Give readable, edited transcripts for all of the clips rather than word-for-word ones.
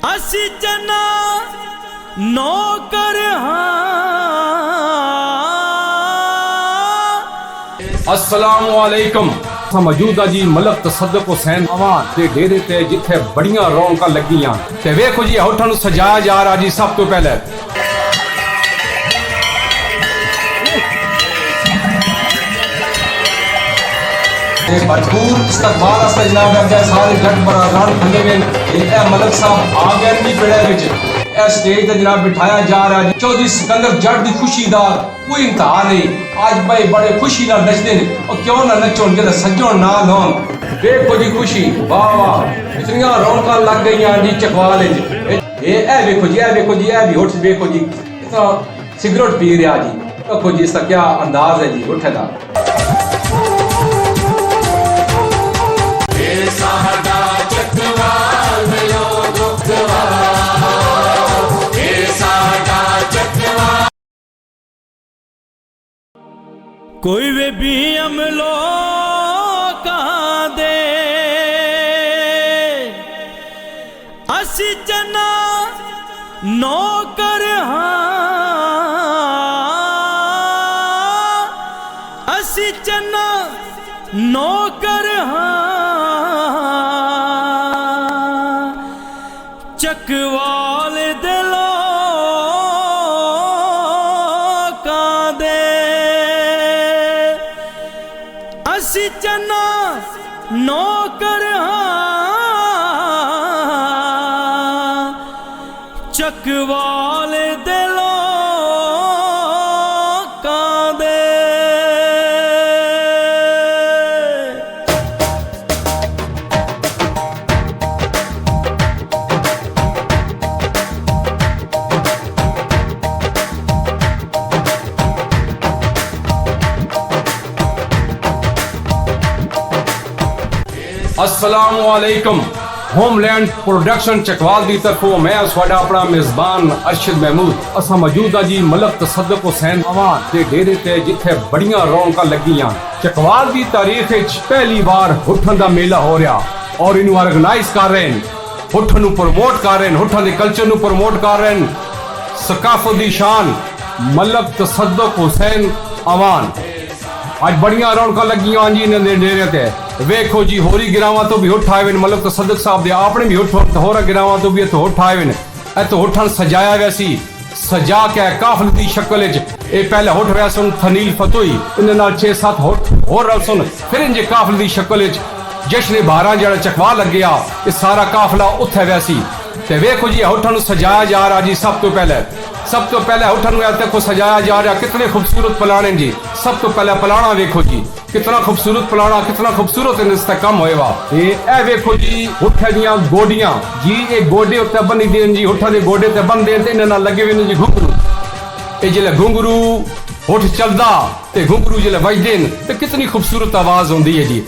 असी जना नौकर अस्सलामु अलैकुम। मौजूदा जी मलक तसद्दुक हुसैन अवान ते डेरे ते जिथे बड़ियां रौनकां लगियां ते वेखो जी होठां नूं सजाया जा रहा जी। सब तो पहले भरपूर इस्तकबाल अस जनाब अगे सारे जट बरादरान खंदे वे ए मलक साहब आ गए नी पेड़े विच ए स्टेज ते जनाब बिठाया जा रहा जी। चौधरी सिकंदर जट दी खुशी दा कोई इंतहा नहीं। आज भाई बड़े खुशी नाल नचदे ने और क्यों ना नचण जे सज्जण नाल होन। देखो जी खुशी वाह वाह इतनियां रौनकां लग गईयां जी चकवाल विच। ए देखो जी ए देखो जी ए भी होठ देखो जी इतना सिगरेट पी रहा जी। देखो जी इसका क्या अंदाज है जी होठे दा। कोई वे भी अमलो कहाँ दे असी जना नौकर असी जना नौकर चकवाल दिलो असी जना नौकर चकवाल दिलो कांदे। अस्सलामु अलैकुम। होमलैंड प्रोडक्शन चकवाल की तरफों मैं साडा अपना मेजबान अरशद महमूद असा मौजूदा जी मलक तसद्दुक हुसैन अवान के डेरे ते जिथे बड़ियां रौनकां लगियां। चकवाल की तारीख विच पहली बार हुठन दा मेला हो रहा और इनू ऑर्गेनाइज कर रहे हैं, हुठन नू प्रमोट कर रहे हैं, हुठन दे कल्चर नू प्रमोट कर रहे हैं। सकाफत दी शान मलक तसद्दुक हुसैन अवान। आज बड़ियां रौनकां लगियां जी इन्हां दे डेरे ते। वेखो जी होरी गिरावां तो भी हुठ आए मलक तसद्दुक साहब दे अपने भी हुठ होर गिरावां तो भी हुठ आए इत्थे हुठन सजाया गया सी। सजा के काफले दी शक्ल च ये पहले हुठ रहा सुन थनील फतोई इन्हां नाल 6-7 हुठ होर सुन फिर इंजे काफले दी शक्ल च जश्न बारा जड़ा चकवा लग गया ये सारा काफला उत्थे वैया सी। ते वेखो जी हुठन नूं सजाया जा रहा जी। सब तो पहले हुठन को सजाया जा रहा। कितने खूबसूरत पलाने जी। सब तो पहले पलाना वेखो जी कितना खूबसूरत पलाना कितना खूबसूरत इस्तेकाम होएगा। ये वेखो जी हुठे दियां गोडियां जी ये गोडे उत्ते बनी देन जी। हुठा दे गोडे ते बन देन ते इन्हां नाल लगे हुए जी घुंघरू। ये जिले घुंघरू हुठ चलदा ते घुंघरू जिले वजदे ते कितनी खूबसूरत आवाज होंदी है जी।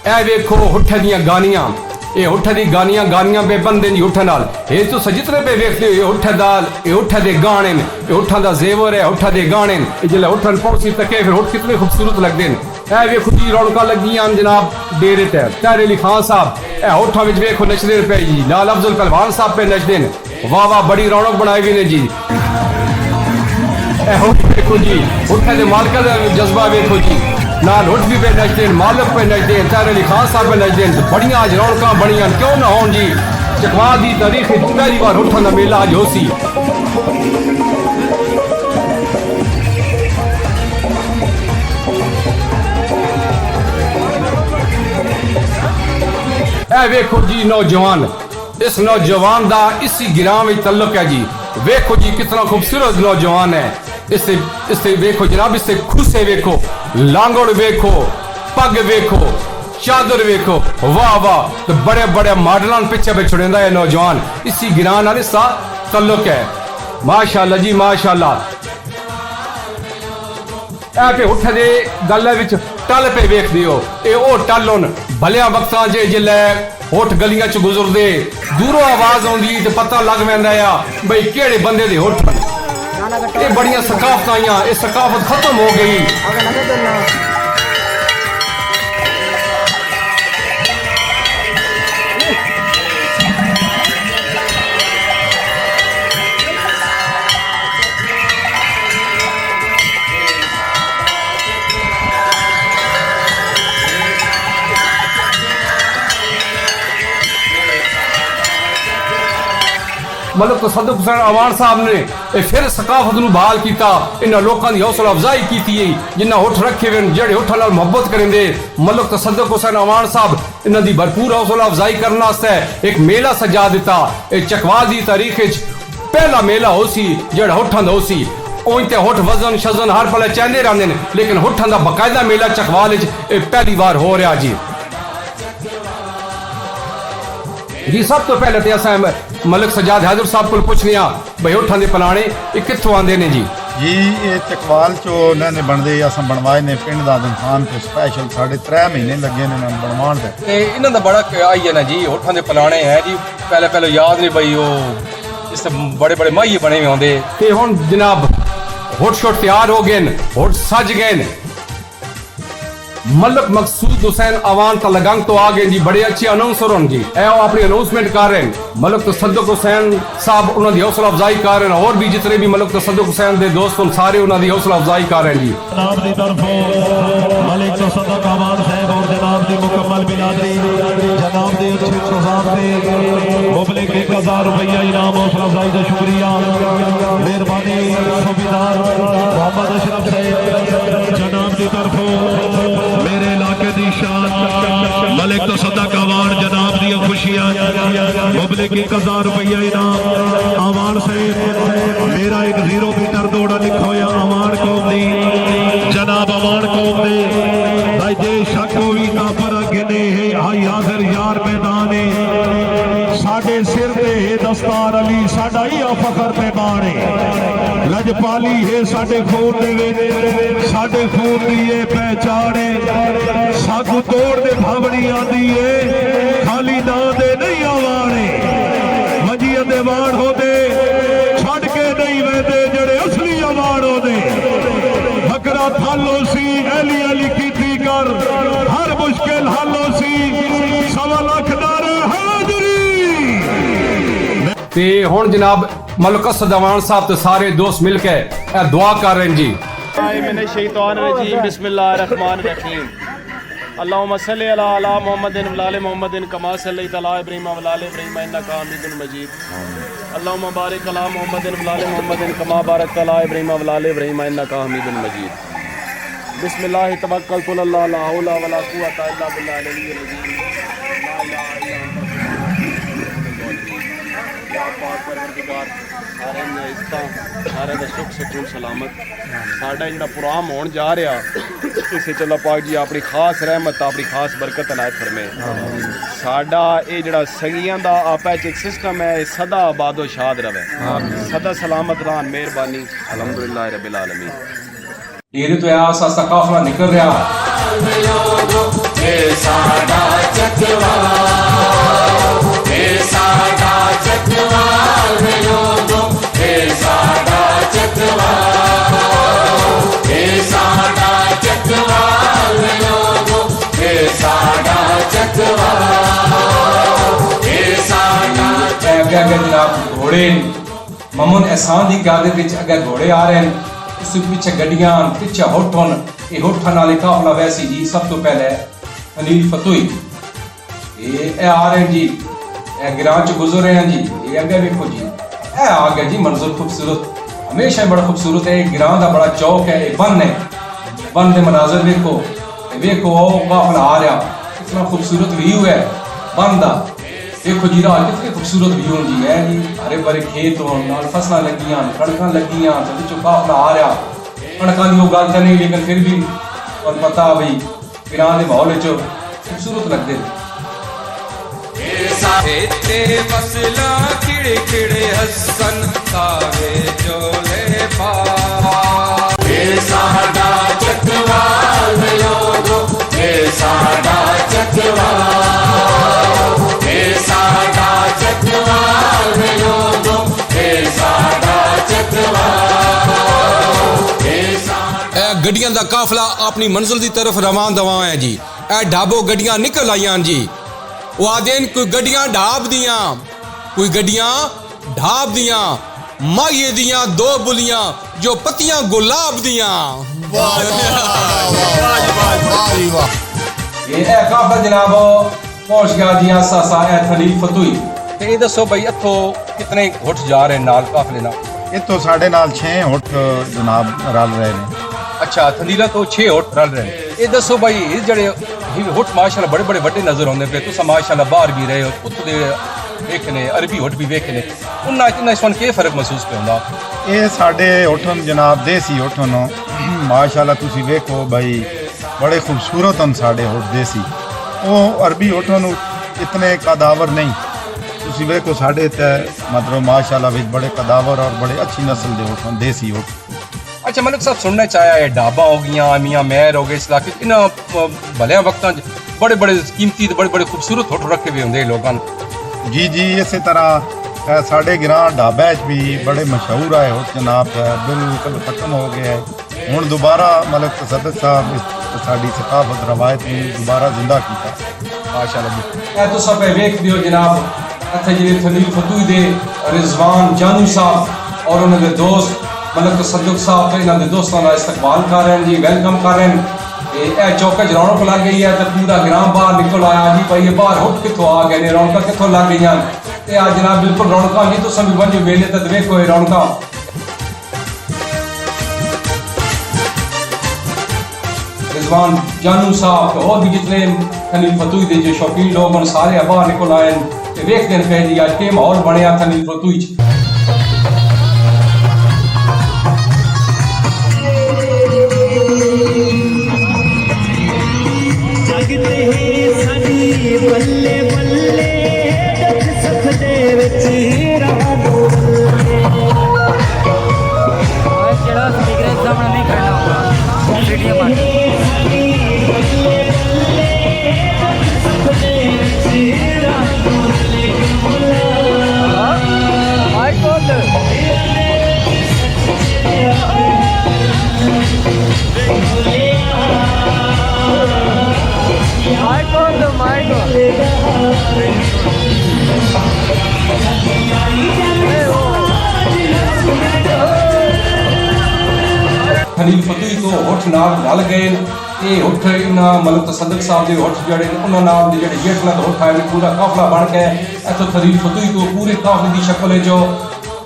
ए वेखो हुठे दियां गानियां ये हुठे दी गानियां पे बंदे जी हुठे नाल। ये तो जितने पे वेखते हो ये हुठे दाल ये हुठे दे गाने ये हुठा दा जेवर है हुठा दे गाने जिले हुठन पहुंची तके फिर हुठ कितने खूबसूरत लगदे न। ए वेखो जी रौनकां लगियां जनाब डेरे ते। तारे अली खान साहब ए हुठा विच वेखो नचदे पे जी। लाल अफजल पहलवान साहब पे नचदे न। वाह वाह बड़ी रौनक बनाई हुई ने जी। ए हुठ वेखो जी हुठे दे मालका दा जज्बा वेखो जी। नाल हुठ भी पे नचदे मालक पे नचदे तारे अली खान साहब पे नचदे बड़ियां अज रौनकां बड़ियां क्यों ना होन जी। चकवाल दी तारीख पहली बार हुठन दा मेला अज होसी। ए वेखो जी नौजवान इस नौजवान दा इसी गिरां में तल्लुक है जी। वेखो जी कितना खूबसूरत नौजवान है। इससे वेखो जनाब इससे खुसे वेखो लांगड़ वेखो पग वेखो चादर वेखो वाह वाह तो बड़े बड़े मॉडलां पिछे पे छुड़ेंदा है नौजवान। इसी गिरां नाल इसदा तल्लुक है माशाअल्लाह जी माशाअल्लाह। ए पे उठ दे गल विच टल पे वेख दियो ए ओ टल होन भलियां वक्तां जे जिले होठ गलियां च गुजरदे दूरों आवाज आउंदी ते पता लग वैंदा आ बई केड़े बंदे दे होठ। ये बड़ियां सकाफत आईयां ये सकाफत खत्म हो गई। ਮਲਕ ਤਸੱਦੁਕ ਹੁਸੈਨ ਅਵਾਨ ਸਾਹਿਬ ਨੇ ਇਹ ਫਿਰ ਸਕਾਫਤ ਨੂੰ ਬਹਾਲ ਕੀਤਾ ਇਹਨਾਂ ਲੋਕਾਂ ਦੀ ਹੌਸਲਾ ਅਫਜ਼ਾਈ ਕੀਤੀ ਜਿਨ੍ਹਾਂ ਹੁੱਠ ਰੱਖੇ ਹੋਏ ਜਿਹੜੇ ਹੁੱਠਾਂ ਨਾਲ ਮੁਹੱਬਤ ਕਰਿੰਦੇ ਮਲਕ ਤਸੱਦੁਕ ਹੁਸੈਨ ਅਵਾਨ ਸਾਹਿਬ ਇਹਨਾਂ ਦੀ ਭਰਪੂਰ ਹੌਸਲਾ ਅਫਜ਼ਾਈ ਕਰਨ ਵਾਸਤੇ ਇੱਕ ਮੇਲਾ ਸਜਾ ਦਿੱਤਾ ਇਹ ਚਕਵਾਲ ਦੀ ਤਾਰੀਖ ਵਿੱਚ ਪਹਿਲਾ ਮੇਲਾ ਹੋ ਸੀ ਜਿਹੜਾ ਹੁੱਠਾਂ ਦਾ ਹੋ ਸੀ ਉਂ ਤੇ ਹੁੱਠ ਵਜ਼ਨ ਸ਼ਜ਼ਨ ਹਰ ਪਲੇ ਚਾਹੁੰਦੇ ਰਹਿੰਦੇ ਨੇ ਲੇਕਿਨ ਹੁੱਠਾਂ ਦਾ ਬਕਾਇਦਾ ਮੇਲਾ ਚਕਵਾਲ ਵਿੱਚ ਇਹ ਪਹਿਲੀ ਵਾਰ ਹੋ ਰਿਹਾ ਜੀ जी सब तो पहले तो असा मलिक सजाद हैदर साहब को पुछने भाई उठां दे पलाने ये कित्थों आंदे ने जी जी ये चकवाल चो ने बनते अस बनवाए ने पिंड दा दमखान तो स्पैशल 3.5 महीने लगे ने बनवाण दे ते इन्हां दा बड़ा आई है ना जी उठां दे पलाने है जी पहले याद नहीं भाई वो इस बड़े माही बने हुए होंदे ते हुण जनाब हुट शोट तैयार हो गए हुट सज गए मलक मकसूद हुसैन अवान ता लगंग तो आ गए जी बड़े अच्छे अनाउंसर हों जी अपनी अनाउंसमेंट कर रहे हैं मलक तसद्दुक हुसैन साहब उन्होंने हौसला अफजाई कर रहे हैं और भी जितने भी मलक तसद्दुक हुसैन दे दोस्त उन सारे उन्होंने हौसला अफजाई कर रहे हैं जी जनाब की तरफों मलिक तसद्दुक अवान साहब और जनाब की मुकम्मल बिरादरी जनाब के अच्छे साहब ने मुबलिक 1000 रुपया इनाम हौसला अफजाई का शुक्रिया मेहरबानी सूबेदार मोहम्मद अशरफ साहब जनाब की तरफों मेरे इलाके की शान मलिक तसद्दुक अवान जनाब दी खुशियां मुबलिक 1000 रुपया इनाम अवान साहब मेरा एक 0 मीटर दौड़ा लिखा होया अवान कौम दी जनाब अवान कौम दे भाई जे शक होई ना पर गिने है आई हाजिर यार मैदान है साडे सिर ते है दस्तार अली साडा ही फखर ते बाण है लजपाली है साडे खून दे विच साडे खून दी ये पहचान है सागू तोड़ दे भावनी आंदी है खाली ना दे नहीं आवाने मजीद दे वाण होदे छड़ के नहीं वेंदे जड़े असली आवाण होदे बकरा थालो सी अली अली कीती कर हर मुश्किल हालो सी 1.25 लाख नारे हाजरी ते हुण जनाब मलक असद अवान साहब ते सारे दोस्त मिलके दुआ कर रहे हैं जी बिस्मिल्लाहिर्रहमानिर्रहीम अल्लाहुम्मा सल्लि अला मुहम्मदिन व आले मुहम्मदिन कमा सल्लैता अला इब्राहीम व आले इब्राहीम इन्नका हमीदुन मजीद अल्लाहुम्मा बारिक अला मुहम्मदिन व आले मुहम्मदिन कमा बारकता अला इब्राहीम व आले इब्राहीम इन्नका हमीदुन मजीद बिस्मिल्लाह तवक्कलतु अला ला हौला व ला कुव्वता इल्ला बिल्लाहिल अलिय्यिल अज़ीम ला इलाहा इल्ला अंता पाक परवरदिगार सारे ने इस्ता सारे दा सुख सुकून सलामत साडा जिहड़ा प्रोग्राम होण जा रहा इसे चला पाक जी अपनी खास रहमत अपनी खास बरकत अनायत फरमाए साडा ये जिहड़ा सगियां दा आपा च एक सिस्टम है सदा आबादो शाद रवे सदा सलामत रहन मेहरबानी अल्हम्दुलिल्लाह रब्बिल आलमीन ये तो आस आस काफला निकल रहा जनाब घोड़े ममन एहसान की क्यादत विच अगे घोड़े आ रहे हैं उस पिछे गड्डियां पिछे हुट होन ये हुट्ठां नाल काफला वैसी जी सब तो पहले अनिल फतोई ये आ रहे हैं जी ए गिरां च गुजर रहे हैं जी ये अगे देखो जी ए आ गया जी मंजर खूबसूरत हमेशा बड़ा खूबसूरत है गिरां दा बड़ा चौक है ये बन है बन दे मनाजर देखो काफला आ रहा कितना खूबसूरत व्यू है बन दा देखो जी रात कितने खूबसूरत व्यू जी है जी हरे भरे खेत होन फसलां लगियां कणकां लगियां ते विचों काफला आ रहा कणकां दी ओह गल तां नहीं लेकिन फिर भी तुहानूं पता भाई गिरां दे माहौल विच खूबसूरत लगदे ते मसला खिड़े खिड़े हसन सावे चोले पा ए साडा चकवाल लोगो ए साडा चकवाल ए साडा चकवाल लोगो ए साडा चकवाल ए साडा गड्डियां दा काफला अपनी मंजिल की तरफ रवान दवा है जी ए ढाबो गड्डियां निकल आईयां जी वो आदेन कोई गड्डियां ढाब दियां कोई गड्डियां ढाब दियां माये दियां दो बुलियां जो पत्तियां गुलाब दियां ये काफला जनाब पहुंच गया जी आसा सा ए खलील फतोई ते ਇਹ ਦੱਸੋ ਬਈ ਇੱਥੋਂ ਕਿਤਨੇ ਹੁੱਠ ਜਾ ਰਹੇ ਨਾਲ ਕਾਫਲੇ ਨਾਲ? ਇੱਥੋਂ ਸਾਡੇ ਨਾਲ 6 ਹੁੱਠ ਜਨਾਬ ਰਲ ਰਹੇ ਨੇ। ਅੱਛਾ, ਥਲੀਲਾ ਤੋਂ 6 ਹੁੱਠ ਰਲ ਰਹੇ ਨੇ। ਇਹ ਦੱਸੋ ਬਈ ਇਹ ਜਿਹੜੇ ਹੁੱਠ ਮਾਸ਼ਾਅੱਲਾ ਬੜੇ ਬੜੇ ਵੱਡੇ ਨਜ਼ਰ ਆਉਂਦੇ ਪਏ, ਤੁਸੀਂ ਮਾਸ਼ਾਅੱਲਾ ਬਾਹਰ ਵੀ ਰਹੇ ਹੋ, ਉੱਥੋਂ ਦੇ ਵੇਖਨੇ ਅਰਬੀ ਹੁੱਠ ਵੀ ਵੇਖਨੇ, ਉਹਨਾਂ ਇਸ ਵਨ ਕੀ ਫਰਕ ਮਹਿਸੂਸ ਪਿਆ ਹੁੰਦਾ? ਇਹ ਸਾਡੇ ਹੁੱਠਨ ਜਨਾਬ ਦੇਸੀ ਹੁੱਠਨ ਮਾਸ਼ਾਅੱਲਾ ਤੁਸੀਂ ਵੇਖੋ ਬਈ ਬੜੇ ਖੂਬਸੂਰਤ ਹਨ ਸਾਡੇ ਹੁੱਠ ਦੇਸੀ। ਉਹ ਅਰਬੀ ਹੁੱਠਨ ਨੂੰ ਇਤਨੇ ਕਦਾਵਰ ਨਹੀਂ, ਤੁਸੀਂ ਵੇਖੋ ਸਾਡੇ ਤੇ ਮਤਲਬ ਮਾਸ਼ਾਅੱਲਾ ਵਿੱਚ ਬੜੇ ਕਦਾਵਰ ਔਰ ਬੜੇ अच्छी नस्ल ਦੇ ਹੁੱਠ ਹਨ ਦੇਸੀ ਹੁੱਠ। अच्छा मलिक साहब सुनना चाहे है ढाबा हो गया, मियाँ महर हो गए, इस इलाके इन भलिया वक्तां बड़े बड़े कीमती बड़े बड़े खूबसूरत हुट रखे हुए होंगे लोगों ने। जी जी इसी तरह साढ़े गिरां ढाबे च भी बड़े मशहूर आए हुट जनाब बिल्कुल खत्म हो गया है। हुण दोबारा मलिक तसद्दुक साहब साड़ी सकाफत रवायत में दोबारा जिंदा किया माशाअल्लाह जी। ए तो सब वेखदे हो जनाब इत्थे जिहड़े खलील फतूही दे रिजवान जानू साहब और उन्हां दे दोस्त मलिक तसद्दुक साहब ते इन्हां दे दोस्तां दा इस्तकबाल कर रहे हैं जी, वेलकम कर रहे हैं। ए चौके च रौनक लग गई है तो पूरा ग्राम बाहर निकल आया जी, भाई ये बाहर हुट कितों आ गए ने, रौनक कितों लग गई ते आज जनाब बिल्कुल रौनक जी तुम भी वजो वेले तक देखो रौनक। रिजवान जानू साहब और भी जितने खलील फतूही दे जो शौकीन लोग हैं सारे बाहर निकल आए ते वेखदे पे जी आज के माहौल बनया खलील फतूही च। बल्ले बल्ले सख दे विच रानो और जेड़ा स्पीकर सामने नहीं करना होगा वीडियो पर बल्ले बल्ले सख दे विच रानो माइक बोल खलील फतूही तो हुठ नाल रल गए ये हुठ इन्हां मलिक तसद्दुक साहब दे हुठ जिहड़े उन्हां नाल दे जिहड़े जेठला तो हुठ आए पूरा काफला बन के इत्थों खलील फतूही तो पूरे काफले दी शक्ल जो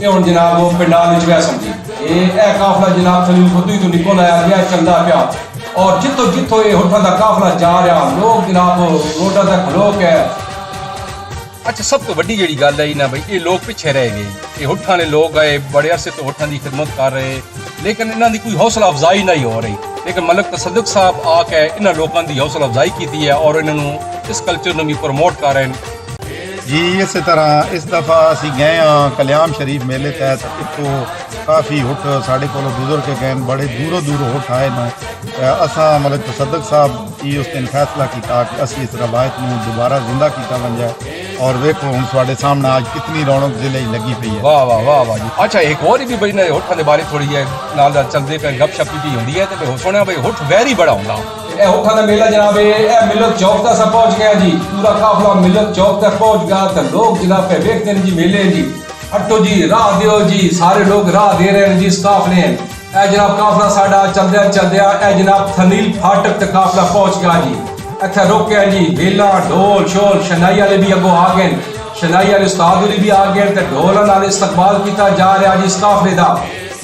ये हुण जनाब वो पिंडाल विच वै समझी ये काफला जनाब खलील फतूही तो निकल आया गया चलदा पिया और जितों जितों ये हुठां दा काफला जा रहा लोग जनाब रोडां ते खलो के। अच्छा सब तो वड्डी जिहड़ी गल है ना भाई ये लोग पिछे रह गए, ये हुठां ने लोग आए बड़े अरसे तो हुठां दी खिदमत कर रहे लेकिन इन्हां दी कोई हौसला अफजाई नहीं हो रही, लेकिन मलिक तसद्दुक साहब आके इन्हां लोगों की हौसला अफजाई की है और इन्होंने इस कल्चर में भी प्रमोट कर रहे हैं जी। इस तरह इस दफ़ा असी गए हाँ कल्याम शरीफ मेले तहत इतों काफ़ी हुट साढ़े को गुजर के गए बड़े दूरों दूरों हुट आए न असा मलिक तसद्दुक साहब की उस दिन फैसला किया कि असी इस रवायत में दोबारा जिंदा किया बन जाए और वेखो हम साढ़े सामने आज कितनी रौनक जिले लगी पई है। वाह वाह वाह वाह जी। अच्छा एक और भी भाई हुठां दे बारे थोड़ी है नाल चलते पे गपशप भी होंदी है ते सुनिया भाई हुठ वैरी बड़ा होंदा ए हुठां दा मेला जनाब ए मिलक चौक तक पहुंच गया जी, पूरा काफला मिलक चौक तक पहुंच गया तो लोग जनाब पे देखते हैं जी मेले जी हटो जी राह दियो जी, सारे लोग राह दे रहे हैं जी इस काफले हैं। ए जनाब काफला साडा चलदे चलदे ए जनाब थनील फाटक तक काफला पहुंच गया जी, इत्थे रोके जी बेला ढोल शोल शनाई वाले भी अगों आ गए, शनाई वाले उस्ताद होरी भी आ गए ते ढोल नाल इस्तकबाल किया जा रहा जी इस काफले दा।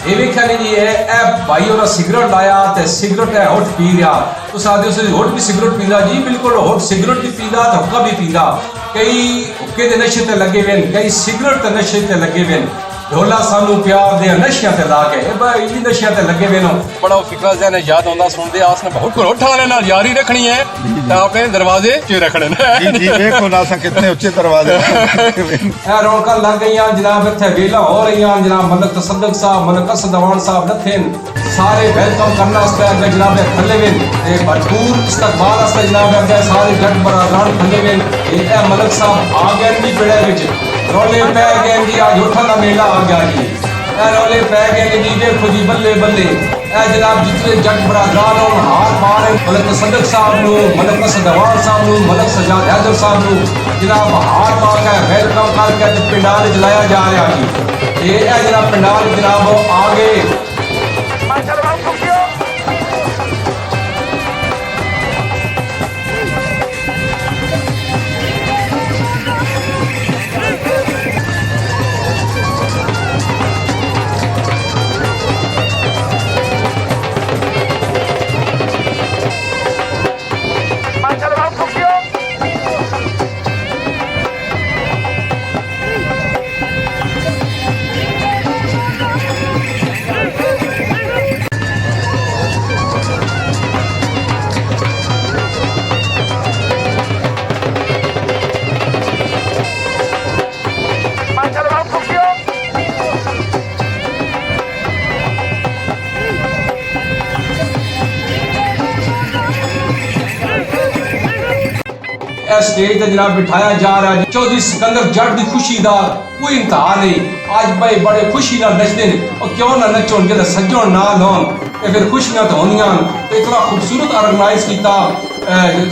ये वेख्या नहीं जी ए भाई और सिगरेट लाया ते सिगरेट है हुट पी रहा तो साथ हुट भी सिगरेट पींदा जी, बिल्कुल हुट सिगरेट भी पींदा ते हुक्का भी पींदा, कई हुक्के दे नशे ते लगे हुए कई सिगरेट ते नशे ते लगे हुए ढोला सानू प्यार दे नशियां ते ला के भाई जी नशियां ते लगे हुए बड़ा फिक्रा जहन याद आंदा सुनदे आसने बहुत हुट वाले नाल यारी रखनी है ते अपने दरवाजे च रखने जी जी देखो ना सा कितने ऊंचे दरवाजे ए रौनकां लग गईयां जनाब इत्थे वेला हो रहीयां जनाब मलिक तसद्दुक साहब मलिक असद अवान साहब नथेन सारे वेलकम करना वास्ते अगे जनाब खल्ले वे ते भरपूर इस्तकबाल वास्ते जनाब अगे सारे जट बरादरान खल्ले वे ए मलिक साहब आ गए नी पेड़े विच रोले पै गए जी आज हुठां दा मेला आ गया जी ए रोले पै गए जी देखो जी बल्ले बल्ले ए जनाब जितने जट बरादरान होन हार मारे मलिक तसद्दुक साहब नु मलिक असद अवान साहब नु मलिक सजाद हैदर साहब नु जनाब हार मार के वेलकम करके ते पिंडाल च लाया जा रहा जी ये ए जनाब पिंडाल जनाब आ गए। ਇਹ ਸਟੇਜ ਤੇ ਜਨਾਬ ਬਿਠਾਇਆ ਜਾ ਰਿਹਾ ਜੀ ਚੌਧਰੀ ਸਿਕੰਦਰ ਜੱਟ ਦੀ ਖੁਸ਼ੀ ਦਾ ਕੋਈ ਇੰਤਹਾ ਨਹੀਂ। ਅੱਜ ਭਾਈ ਬੜੇ ਖੁਸ਼ੀ ਨਾਲ ਨੱਚਦੇ ਨੇ ਔਰ ਕਿਉਂ ਨਾ ਨੱਚਣ ਜਦੋਂ ਸੱਜਣ ਨਾ ਲਾਉਣ ਤੇ ਫਿਰ ਖੁਸ਼ੀਆਂ ਤਾਂ ਹੋਣੀਆਂ। ਤੇ ਇਤਨਾ ਖੂਬਸੂਰਤ ਆਰਗੇਨਾਈਜ਼ ਕੀਤਾ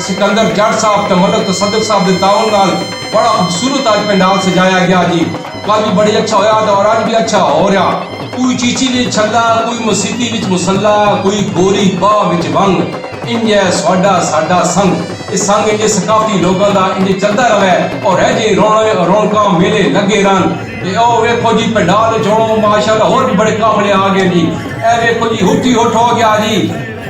ਸਿਕੰਦਰ ਜੱਟ ਸਾਹਿਬ ਤੇ ਮਲਕ ਤਸੱਦਕ ਸਾਹਿਬ ਦੇ ਤਾਉਨ ਨਾਲ बड़ा खूबसूरत आज पंडाल सजाया गया जी। कल भी बड़ी अच्छा होया और आज भी अच्छा हो रहा। कोई चीची विच छल्ला, कोई मसीती विच मुसल्ला, कोई गोरी बाह विच वंग। इंजे साडा साडा संग इस संग इंजे सकाफती लोगों का इंजे चलता रहे और है जी रौनक मेले लगे रहन। ते ओ वेखो जी पंडाल जोड़ो माशाल्लाह और भी बड़े काफले आ गए जी। ए वेखो जी हुट्टी हुट हो गया जी।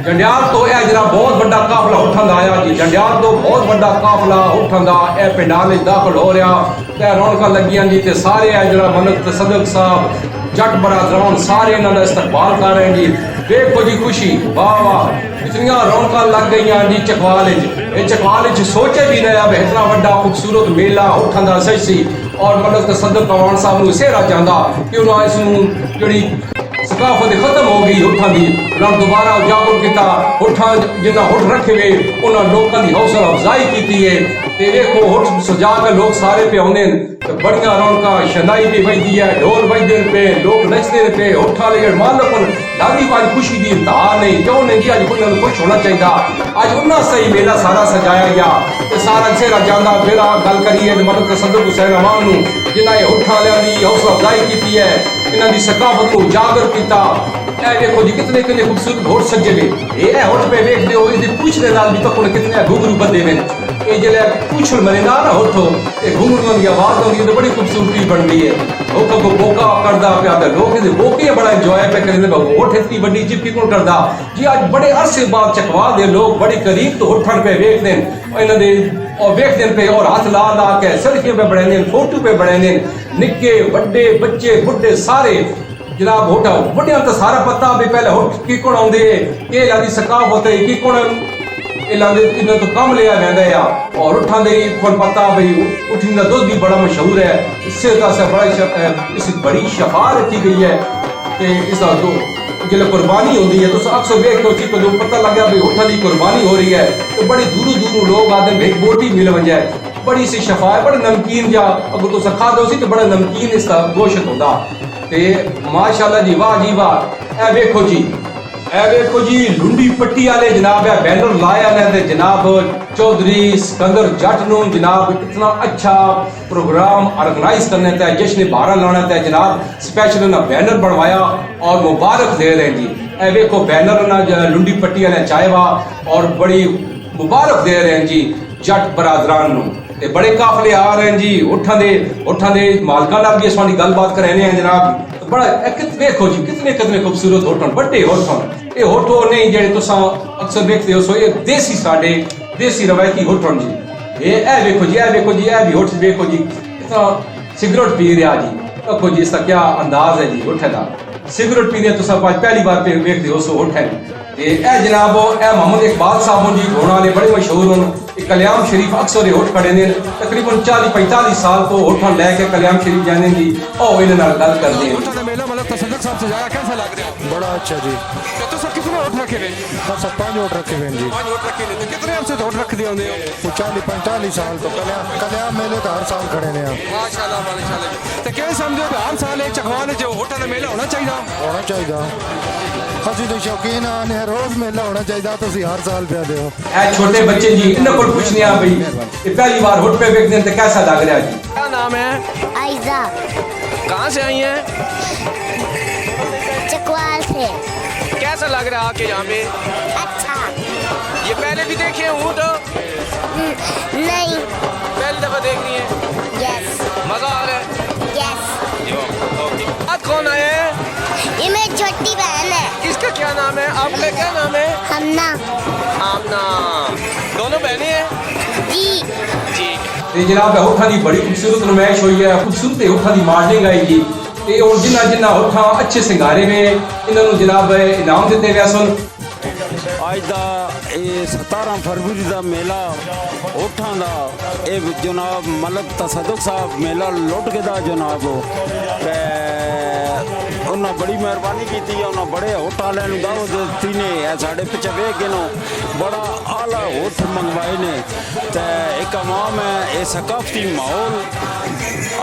जंडियाल तो यह जरा बहुत बड़ा काफला उठन आया जी। जंडियाल तो बहुत बड़ा काफला उठन दा ए पिंडाल में दाखिल हो रहा ते रौनक लगियां जी। ते सारे है जरा मलक तसद्दुक साहब जट बरादरान सारे इन्होंने इस्तकबाल कर रहे हैं जी। देखो जी खुशी वाह वाह इतनियां रौनक लग गई जी चकवाल चकवाल सोचे भी नहीं अब इतना बड़ा खूबसूरत मेला उठन दा सही सी। और मलक तसद्दुक अवान साहब नूं सेहरा चाहता कि उन्होंने इसनूं जिहड़ी सकाफत खत्म हो गई उठां दी उन्होंने दोबारा उजागर किया। उठां जिन्ना हुट रखे हुए उन्होंने लोगों की हौसला अफजाई की है। ते देखो हुट सजा के लोग सारे पे आते हैं तो बड़िया रौनक शनाई भी बजती है ढोल बजते पे लोग नचते पे उठा ले मालक लागी आज खुशी की इंतहा नहीं। क्यों नहीं जी अज उन्होंने खुश होना चाहिए। अज उन्ना सही मेला सारा सजाया गया तो सारा सेहरा जाना। फिर गल करिए मलक तसद्दुक हुसैन अवान जिन्हें उठा लिया हौसला अफजाई की है इन्हों की सकाफत को उजागर किया। देखो जी कितने कितने खूबसूरत होट सजे हुए ये होट पे वेखते हो इसके पूछने नाल भी पकड़ कितने घुंघरू बंदे में ये जल्द पूछल मरे ना होठो ये घुंघरू की आवाज होगी तो बड़ी खूबसूरती बनती है। लोगों को बोका करता पिया लोग इसे बोके बड़ा इंजॉय पे करेंगे होठ इतनी बड़ी चिपकी कौन करता जी। आज बड़े अरसे बाद चकवा दे लोग बड़ी करीब तो उठन पे वेखते हैं इन्होंने और वेखते पे और हाथ ला ला के सेल्फी पे बने फोटो पे बने निक्के बड़े बच्चे बुढ़े सारे जनाब होट बड़िया तो सारा पता भी पहले होट की कौन आते ये लादी सकाफत है कि कौन इन्हें तो कम लिया वैंदा और उठा दे कौन पता भाई उठी का दुध भी बड़ा मशहूर है। इससे बड़ा इस बड़ी शफा रखी गई है कि इसका जो जिस कुर्बानी होती है तो अक्सर वेख के उसी को पता लग गया भाई उठा की कुर्बानी हो रही है तो बड़ी दूरों दूरों लोग आते हैं भाई बोटी मिल वजह बड़ी सी शफा है बड़ा नमकीन जा अगर तुम खा दो तो बड़ा नमकीन इसका गोश्त होता ते माशाल्लाह जी वाह जी वाह। ए वेखो जी लुंडी पट्टी वाले जनाब है बैनर लाया ने जनाब चौधरी सिकंदर जट नूं जनाब इतना अच्छा प्रोग्राम ऑर्गेनाइज करने ते जश्न बारह लाने ते जनाब स्पेशल ना बैनर बनवाया और मुबारक दे रहे जी। ए वेखो बैनर ना लुंडी पट्टी वाले चाहेवा और बड़ी मुबारक दे रहे हैं जी जट बरादरान नूं ते बड़े काफले आ रहे हैं जी। उठां दे मालकां नाल भी असां गलबात करने हैं जनाब। तो बड़ा देखो जी कितने कितने खूबसूरत होटल बड़े होटल ये होटो नहीं जेडे तुसां अक्सर देखते हो सो ये देसी साडे देसी रवायती होटल जी। ये वेखो जी ए भी होटल देखो जी इतना सिगरेट पी रहा जी। देखो जी इसका क्या अंदाज है जी होटल का सिगरेट पीने तुसां पहली बार पे देखते हो सो होटल ते ए जनाब ए मोहम्मद इकबाल साहब जी घोड़ा वाले बड़े मशहूर हैं। कल्याम शरीफ अक्सर होठ खड़े ने तकरीबन 40-45 साल तो होठन लैके कल्याम शरीफ जाने जी और इन्हां गल करते हैं। होठन दा मेला मतलब तसद्दुक साहब सजाया कैसा लग रहा बड़ा अच्छा जी। तो तुम कितने होठ रखे हुए बस 5 होठ रखे हुए जी। 5 होठ रखे ने तो कितने हमसे होठ रख दिए होंगे 40-45 साल तो कल्याम मेले तो हर साल खड़े ने माशाल्लाह तो क्या समझो हर साल एक चकवाल जो होठन दा मेला होना चाहिए ਅਸੀਂ तो शौकीन आने रोज मेला होना चाहिए तो हर साल पे दो। ए छोटे बच्चे जी इन्हें को पूछने आ भाई ये पहली बार होट पे देखने तो कैसा लग रहा जी। क्या नाम है? आयजा। कहाँ से आई हैं? चकवाल से। कैसा लग रहा है आके यहाँ पे? अच्छा। ये पहले भी देखे हैं ऊँट? नहीं। पहली दफा देख रही हैं? यस। मजा आ रहा है? यस। आज कौन आए हैं? ये मेरी छोटी बहन है। इसका क्या नाम है? आपका क्या नाम है? हमना। आमना। दोनों बहनें हैं? जी। जी। जनाब होठा की बड़ी खूबसूरत नुमाइश हुई है खूबसूरत होठा की मॉडलिंग आई जी ते और जिन्ना होठा अच्छे सिंगारे में इन्होंने जनाब इनाम दिते गए सन। अज का 17 फरवरी का मेला होठां का ये जनाब मलक तसद्दुक साहब मेला लुट के दा जनाब ਉਹਨਾਂ ਬੜੀ ਮਿਹਰਬਾਨੀ ਕੀਤੀ ਹੈ। ਉਹਨਾਂ ਬੜੇ ਹੋਟਲ ਵਾਲਿਆਂ ਨੂੰ ਦਾਵਤ ਦਿੱਤੀ ਨੇ। ਇਹ ਸਾਡੇ ਪਿੱਛੇ ਵੇਖ ਕੇ ਨੂੰ ਬੜਾ ਆਲਾ ਹੋਟਲ ਮੰਗਵਾਏ ਨੇ ਤੇ ਇੱਕ ਆਵਾਮ है ये सकाफती माहौल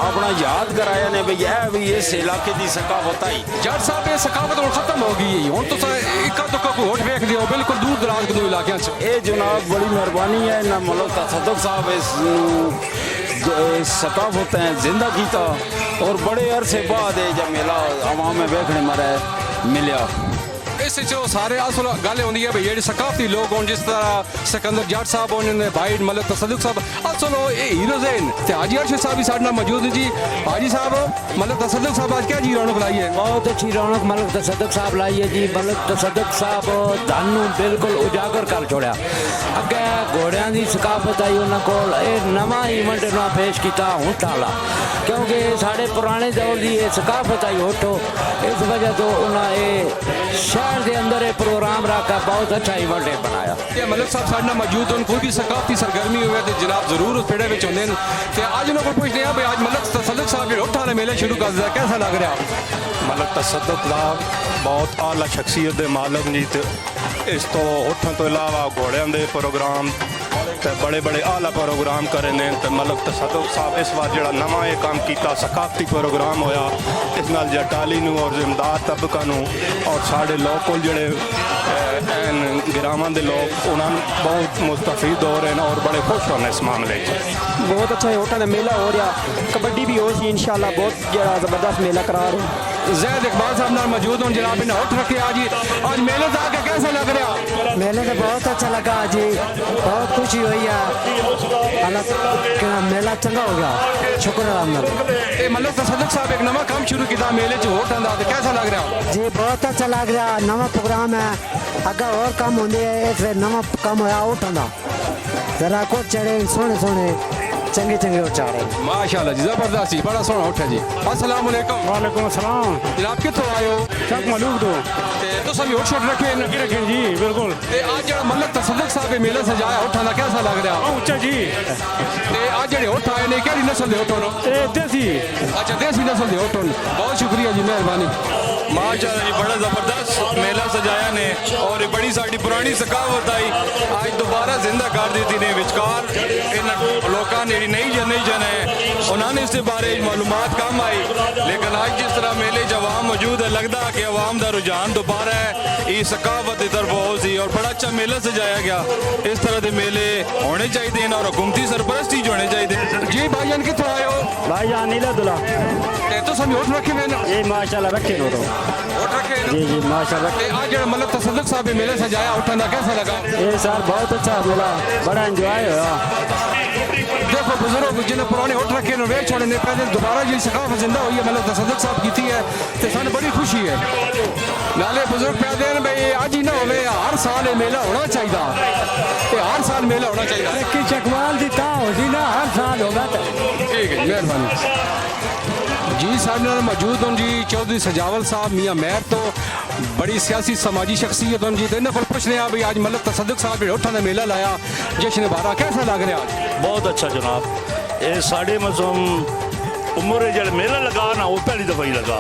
अपना याद कराया ने भई है भी इस इलाके की सकाफत आई। जट साहब ये सकाफत हुण खत्म हो गई है। हुण तुस इक्का दुक्का कोई होठ वेख लियो बिल्कुल दूर दराज के इलाकों च। ये जनाब बड़ी मेहरबानी है ना मतलब तसद्दुक साहब इस सकाफत है जिंदा किया और बड़े अरसे बाद जब मेला आवाम में वेखने मारा मिलिया। इस सारे असल गल होंगी है भाई जी सकाफती लोग हों जिस तरह सिकंदर जट साहब होने भाई मलिक तसद्दुक साहब असल ये हीरोज हैं। हाजी अरशद साहब भी साढ़े मौजूद जी। हाजी साहब मलिक तसद्दुक साहब आज क्या जी रौनक लाई है? बहुत अच्छी रौनक मलिक तसद्दुक साहब लाई है जी। मलिक तसद्दुक साहब धन बिल्कुल उजागर कर छोड़ा। अगे घोड़िया की सकाफत आई उन्होंने नवा ईवेंट ना पेश किया ऊँट वाला क्योंकि साढ़े पुराने दौर की सकाफत आई उठो इस वजह तो उन्हें शहर के अंदर ये प्रोग्राम रखा बहुत अच्छा इवेंट बनाया। ये मलिक साहब साढ़े मौजूद हैं कोई भी सकाफती सरगर्मी हुए तो जनाब जरूर उस पेड़े में होंगे हैं। आज उन्होंने को पूछते हैं भाई आज मलिक तसद्दुक साहब जो उठा ने मेले शुरू कर दिया कैसा लग रहा? मलिक तसद्दुक साहब बहुत आला शख्सियत के मालक जी। इस तो उठन तो इलावा घोड़िया के प्रोग्राम बड़े बड़े आला प्रोग्राम करे ने। तो मलिक तसद्दुक साहब इस बार जो नवा ये काम किया सकाफती प्रोग्राम होया इस नाल जटाली और जिमदार तबका और साढ़े लोकल जोड़े गिरावां दे लोग उन्होंने बहुत मुस्तफीद हो रहे हैं और बड़े खुश होने इस मामले। बहुत अच्छा होटल मेला हो रहा कबड्डी भी हो सी इंशाल्लाह बहुत ज़बरदस्त मेला करा रहे। ज़ैद इकबाल साहब नाल मौजूद हों जनाब इन्हें उठ रखे आज मेले से आके कैसा लग रहा? मेले तो बहुत अच्छा लगा जी बहुत खुशी हुई है मेला चंगा हो गया शुक्र है। मलिक तसद्दुक साहब एक नवा काम शुरू किया मेले च होटल का कैसा लग रहा? जी बहुत अच्छा लग रहा नवा प्रोग्राम है अगर और काम होंगे इसलिए नवा काम होया होटल का जरा कुछ चढ़े सोने सोने चंगे चंगे उठ जा रहे माशाल्लाह जी जबरदस्त जी बड़ा सोहना उठा जी। अस्सलाम वालेकुम। वालेकुम अस्सलाम जनाब कितों आए हो? सब मालूम तो तुस भी होट शोट रखे रखे जी बिल्कुल। आज जो मलिक तसद्दुक साहब मेला सजाया उठा का कैसा लग रहा? उच्चा जी आज जो उठ आए ने केड़ी नस्ल के उठ देसी अच्छा देसी नस्ल के उठ बहुत शुक्रिया जी मेहरबानी। माशाल्लाह जी बड़ा ज़बरदस्त मेला सजाया ने और ये बड़ी साड़ी पुरानी सकावत आई आज दोबारा जिंदा कर दी थी ने विचकार इन लोगों ने नई जनरेशन है उन्होंने इसके बारे मालूमात कम आई लेकिन आज जिस तरह मेले जवाम मौजूद है लगता कि अवाम का रुझान दोबारा है ये सकावत की तरफ हो सी और बड़ा अच्छा मेला सजाया गया। इस तरह के मेले होने चाहिए और हुकूमती सरपरस्ती होने चाहिए। जी भाईजान कितों आए हो? भाईजान नीला दुला तो सभी उठ रखे मैंने ये माशाल्लाह रखे नो तो उठ रखे जी जी माशाल्लाह। आज जो मलिक तसद्दुक साहब मेले सजाया उठा कैसा लगा? ये सर बहुत अच्छा मेला बड़ा एंजॉय हुआ। देखो बुजुर्ग जिन्हें पुराने उठ रखे ने वेच छोड़े ने पहले दोबारा जी सकाफत जिंदा हुई है मलिक तसद्दुक साहब की है तो सानू बड़ी खुशी है। नाले बुजुर्ग कहते हैं भाई आज ही ना हो हर साल ये मेला होना चाहिए हर साल मेला होना चाहिए कि चकवाल की ता होगी ना हर साल होगा तो ठीक है मेहरबानी जी। साढ़े नाल मौजूद हों जी चौधरी सजावल साहब मियाँ मेहर तो बड़ी सियासी समाजी शख्सियत हों जी तो इन्होंने को पूछने भाई आज मलिक तसद्दुक साहब उठा ने मेला लाया जश्न बारह कैसा लग रहा? बहुत अच्छा जनाब ये साढ़े मौसम उम्र जो मेला लगा ना वो पहली दफ़ा ही लगा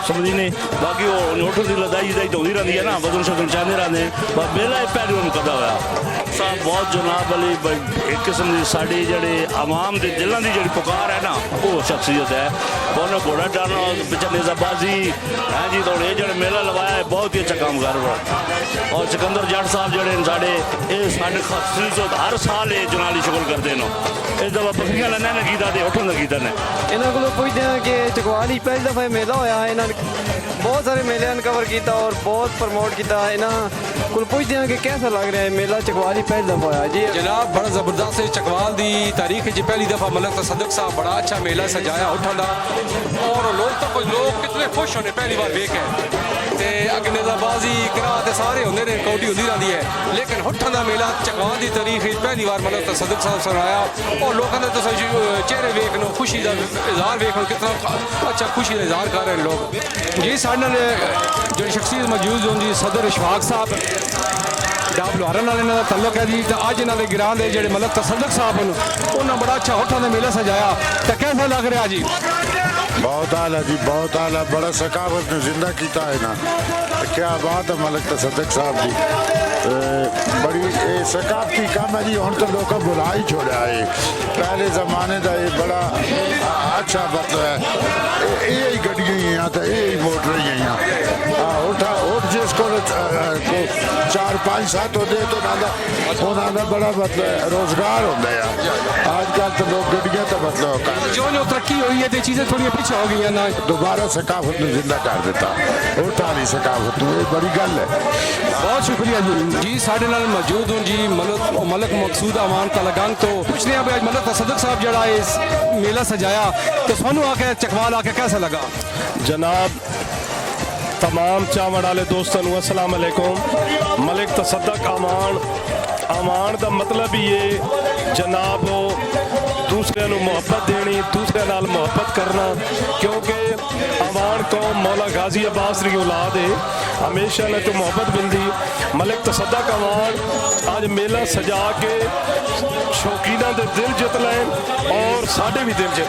समझी नहीं बाकी वो नोटों की लदाई तो होती रहती है ना वजन शजन चाहते रहते हैं पर मेला पहले उन्होंने कदा होया साहब बहुत जनाब वाली एक किस्म की साड़ी जड़े आवाम के दिलों की जी पुकार है ना वो शख्सियत है उन्होंने घोड़ा डालना पिछले नेजाबाजी है जी तो ये जो मेला लगवाया है बहुत ही अच्छा काम कर रहा और सिकंदर जट साहब जोड़े साढ़े ये साढ़े खासियत हर साल ये जनाली शुगल करते हैं इस दफा बकरियां लेने ने कीता ते उठन कीता ने इन्हों को पूछते हैं कि चकवाल ही पहली दफ़ा मेला होया है इन्होंने बहुत सारे मेले कवर किया और बहुत प्रमोट किया इन्हों को पूछते हैं कि कैसा लग रहा है मेला चकवाल ही पहली दफ़ा होया जी जनाब बड़ा ज़बरदस्त है चकवाल की तारीख जी पहली दफ़ा मलिक तसद्दुक साहब बड़ा अच्छा मेला सजाया उठा और लोग तो कुछ लोग कितने खुश होने पहली बार वेख है अगे नेजाबाजी करा सारे होंगे ने कौडी होती रहती है लेकिन उठन का मेला चकवाल की तारीख पहली बार मलिक तसद्दुक साहब सुनाया और लोगों ने तो चेहरे वेख लो खुशी का इजहार वेख लो कितना अच्छा खुशी का इजहार कर रहे हैं लोग जी। साढ़े जो शख्सियत मौजूद हों जी सदर इशफाक साहब डाब लुहारा नाल इन्हों का तल्लुक है जी तो अज इन्होंने गिरां के जोड़े मलिक तसद्दुक साहब उन्होंने बड़ा अच्छा उठा का मेला सजाया तो कैसा लग रहा जी? बहुत आला जी, बहुत आला, बड़ा सकावत ने जिंदा किया है ना। क्या बात है मलिक तसद्दुक साहब जी, बड़ी सकाफती काम है जी। हम तो लोग बुला ही छोड़ा है, पहले ज़माने का ये बड़ा अच्छा मतलब है। यही गड्डियाँ ही यहाँ तो यही मोटर ही यहाँ उठा उठ जिसको 4-5 सात होते तो उन्होंने बड़ा मतलब रोजगार होता है। आजकल तो लोग गड्डियाँ तो मतलब जो जो तरक्की हुई है तो चीज़ें थोड़ी पीछे हो गई ना, दोबारा सकाफत ने जिंदा कर देता, उठा नहीं सकाफत ये बड़ी गल है। बहुत शुक्रिया जी। साढ़े नाल मौजूद हूँ जी मलक मकसूद अमान तलगंग तो पूछने अब मलक तसद्दुक साहब जरा इस मेला सजाया तो सानू आके चकवाल आके कैसा लगा? जनाब तमाम चावड़ वाले दोस्तों को अस्सलाम वालेकुम। मलिक तसद्दुक अमान का मतलब ही ये जनाब दूसरे मुहब्बत देनी, दूसरे नाल मुहब्बत करना, क्योंकि अमान कौम मौला गाजी अब्बास की औलाद है, हमेशा ने तो मुहब्बत मिलती। मलिक तसद्दुक अमान आज मेला सजा के शौकीना दे दिल जित लें और साढ़े भी दिल जित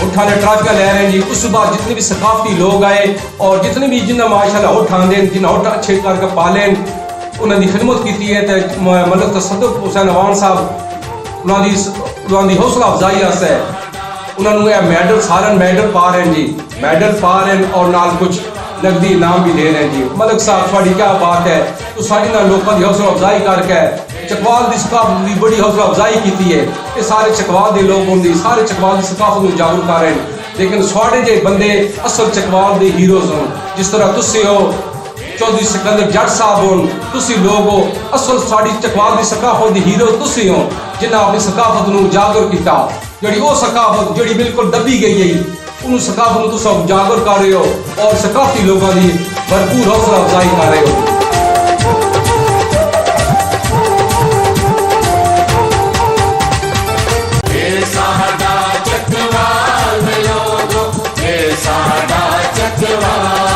उठाने ट्रैफिक ले रहे हैं जी। उस बाद जितने भी सकाफती लोग आए और जितने भी जिन्हें माशाल्लाह होठ आंदे जिन्हें होठ अच्छे करके पालें उन्होंने खिदमत की है तो मलिक तसद्दुक हुसैन अवान साहब उन्होंने हौसला अफजाई आस्ते उन्होंने मैडल सारे मैडल पा रहे हैं जी, मैडल पा रहे हैं और नाल कुछ नकदी इनाम भी दे रहे हैं जी। मलिक साहब थोड़ी क्या बात है, तो सारी लोगों की हौसला अफजाई करके चकवाल की सकाफत की बड़ी हौसला अफजाई की है। ये सारे चकवाल के लोग होंगे, सारे चकवाल की सकाफत को जागरूक कर रहे हैं, लेकिन साढ़े जे बंदे असल चकवाल के हीरोज हो, जिस तरह तुसी हो चौधरी सिकंदर जट साहब हो, तुसी लोग हो असल साड़ी चकवाल की सकाफत के हीरो तुसी हो, जिन्हें अपनी सकाफत को उजागर किया। जी वो सकाफत जी बिल्कुल दबी गई है उन्होंने सकाफत को तुम उजागर कर रहे हो और सकाफती लोगों की भरपूर हौसला अफजाई कर रहे हो। साडा चकवाल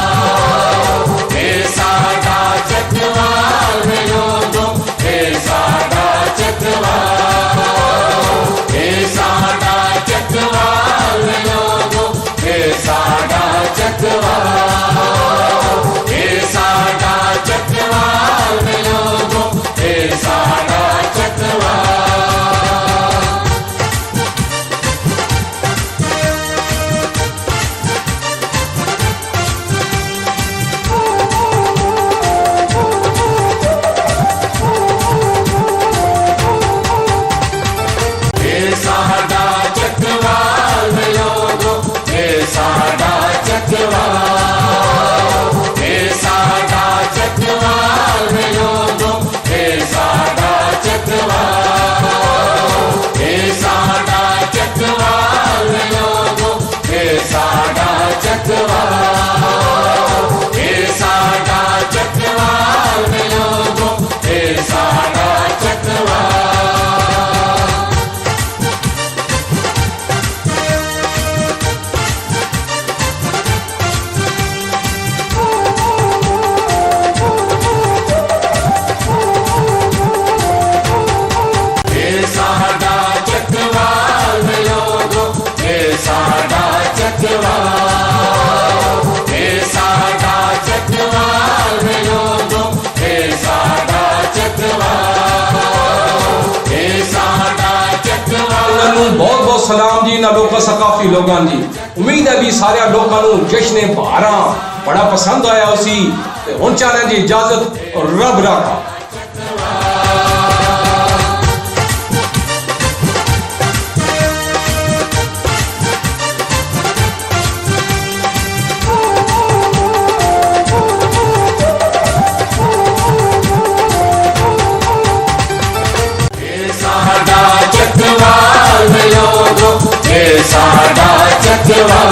सलाम जी ना लोग सकाफी लोगों जी। उम्मीद है भी सारे लोगों को जश्न बहारा बड़ा पसंद आया उसी ते हुण चाहने जी इजाजत और रब राखा। चकवाल लोगो ये साडा चकवाल